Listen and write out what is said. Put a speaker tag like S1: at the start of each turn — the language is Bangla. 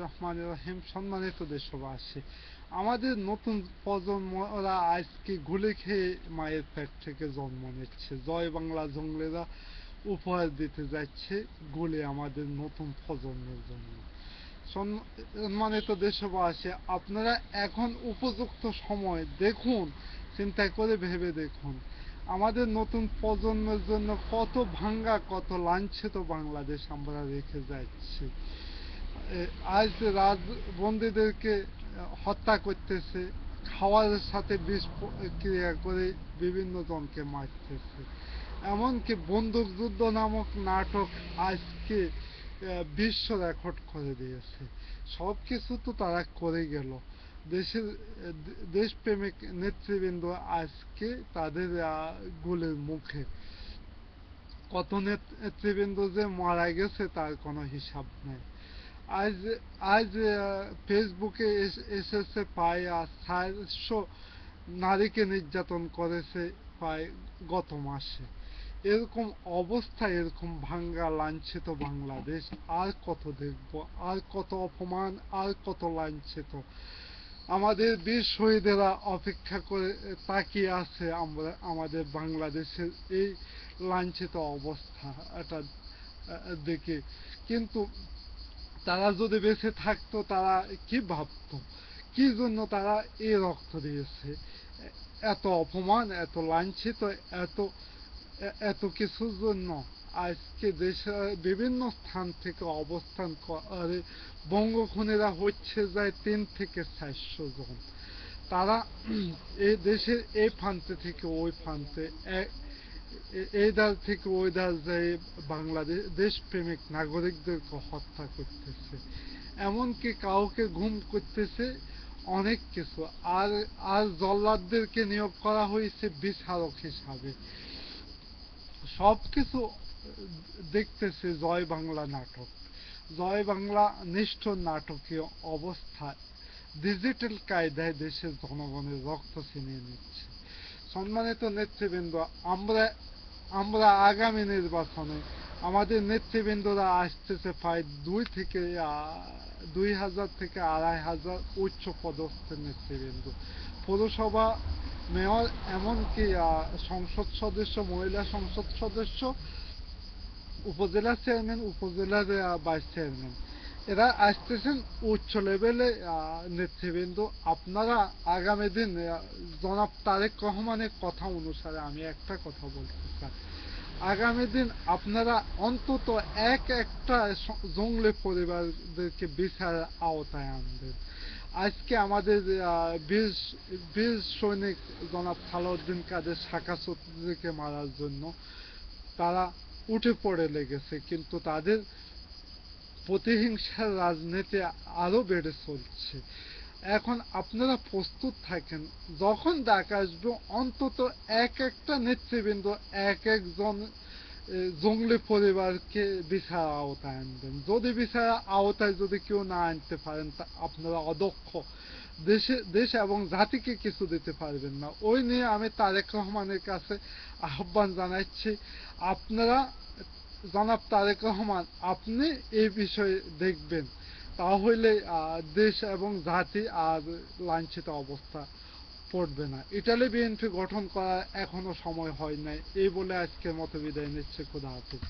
S1: রহমানির রহিম। সম্মানিত দেশবাসী, আমাদের নতুন প্রজন্মরা আজকে গুলি খেয়ে মায়ের পেট থেকে জন্ম নিচ্ছে। জয় বাংলা জঙ্গলেরা উপহার দিতে যাচ্ছে গুলি আমাদের নতুন প্রজন্মের জন্য। সম্মানিত দেশবাসী, আপনারা এখন উপযুক্ত সময় দেখুন, চিন্তা করে ভেবে দেখুন আমাদের নতুন প্রজন্মের জন্য কত ভাঙ্গা, কত লাঞ্ছিত বাংলাদেশ আমরা রেখে যাচ্ছি। আজ রাজবন্দীদেরকে হত্যা করতেছে, খাওয়ার সাথে বিষ ক্রিয়া করে বিভিন্ন জনকে মারতেছে। এমনকি বন্দুক যুদ্ধ নামক নাটক আজকে বিশ্ব রেকর্ড করে দিয়েছে। সব কিছু তো তারা করে গেল। দেশের দেশপ্রেমিক নেতৃবৃন্দ আজকে তাদের গুলির মুখে। কত নেতৃবৃন্দ যে মারা গেছে তার কোনো হিসাব নেই। আজ আজ ফেসবুকে এসেছে প্রায় 400 নারীকে নির্যাতন করেছে প্রায় গত মাসে। এরকম অবস্থা, এরকম ভাঙ্গা লাঞ্ছিত বাংলাদেশ আর কত দেখব? আর কত অপমান, আর কত লাঞ্ছিত? আমাদের বীর শহীদেরা অপেক্ষা করে তাকিয়ে আছে আমরা আমাদের বাংলাদেশের এই লাঞ্ছিত অবস্থা এটা দেখে। কিন্তু তারা যদি বেঁচে থাকতো তারা কি ভাবতো, কি জন্য তারা এই রক্ত দিয়েছে? এত অপমান, এত লাঞ্ছিত, এত এত কিছুর জন্য আজকে দেশের বিভিন্ন স্থান থেকে অবস্থান করে বঙ্গখুনিরা হচ্ছে যায় 3 থেকে 400 জন। তারা এই দেশের এই প্রান্তে থেকে ওই প্রান্তে, এই ধার থেকে ওই ধার যায় বাংলাদেশ দেশপ্রেমিক নাগরিকদেরকে হত্যা করতেছে। এমনকি কাউকে গুম করতেছে, অনেক কিছু। আর আর জল্লাদদেরকে নিয়োগ করা হয়েছে বিচারক হিসাবে। সবকিছু দেখতেছে জয় বাংলা নাটক, জয় বাংলা নিষ্ঠুর নাটকীয় অবস্থায় ডিজিটাল কায়দায় দেশের জনগণের রক্ত ছিনিয়ে নিচ্ছে। সম্মানিত নেতৃবৃন্দ, আমরা আমরা আগামী নির্বাচনে আমাদের নেতৃবৃন্দরা আসতেছে প্রায় 2000 থেকে 2500 উচ্চ পদস্থ নেতৃবৃন্দ, পৌরসভা মেয়র, এমনকি সংসদ সদস্য, মহিলা সংসদ সদস্য, উপজেলা চেয়ারম্যান, উপজেলার ভাইস চেয়ারম্যান, এরা আসতেছেন উচ্চ লেভেলে নেতৃবৃন্দ। আপনারা আগামী দিন জনাব তারেক রহমানের কথা অনুসারে আমি একটা কথা বলতে চাই, আগামী দিন আপনারা অন্তত একটা জঙ্গলি পরিবারদেরকে বিচারের আওতায় আনবেন। আজকে আমাদের বীর বীর সৈনিক জনাব সালাউদ্দিন কাদের শাখা চৌধুরীকে মারার জন্য তারা উঠে পড়ে লেগেছে, কিন্তু তাদের প্রতিহিংসার রাজনীতি আরো বেড়ে চলছে। এখন আপনারা প্রস্তুত থাকেন, যখন ডাক আসবে অন্তত একটা নেতৃবৃন্দ, একজন জঙ্গলি পরিবারকে বিচার আওতায় আনবেন। যদি বিচার আওতায় যদি কেউ না আনতে পারেন, আপনারা অদক্ষ, দেশ এবং জাতিকে কিছু দিতে পারবেন না। ওই নিয়ে আমি তারেক রহমানের কাছে আহ্বান জানাচ্ছি, আপনারা জনাব তারেক রহমান, আপনি এই বিষয়ে দেখবেন, তাহলে দেশ এবং জাতি আর লাঞ্ছিত অবস্থা পড়বে না। ইটালি বিএনপি গঠন করার এখনো সময় হয় নাই। এই বলে আজকের মতো বিদায় নিচ্ছে। খোদা হাফেজ।